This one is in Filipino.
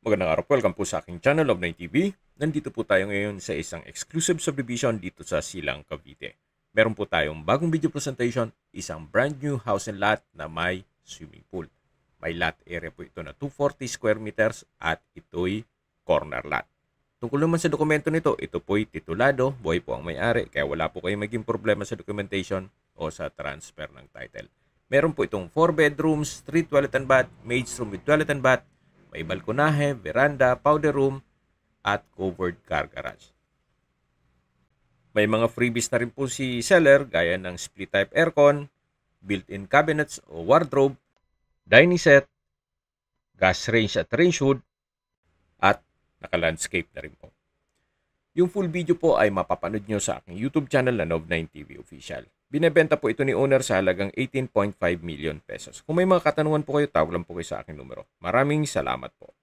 Magandang araw po, welcome po sa aking channel of 9 TV. Nandito po tayo ngayon sa isang exclusive subdivision dito sa Silang, Cavite. Meron po tayong bagong video presentation, isang brand new house and lot na may swimming pool. May lot area po ito na 240 square meters at ito'y corner lot. Tungkol naman sa dokumento nito, ito po'y titulado, buhay po ang may-ari, kaya wala po kayong maging problema sa documentation o sa transfer ng title. Meron po itong 4 bedrooms, 3 toilet and bath, maid's room with toilet and bath, may balkonahe, veranda, powder room, at covered car garage. May mga freebies na rin po si seller gaya ng split type aircon, built-in cabinets o wardrobe, dining set, gas range at range hood, at naka-landscape na rin po. Yung full video po ay mapapanood nyo sa aking YouTube channel na Nov9 TV Official. Binebenta po ito ni owner sa halagang 18.5 million pesos. Kung may mga katanungan po kayo, tawag lang po kayo sa aking numero. Maraming salamat po.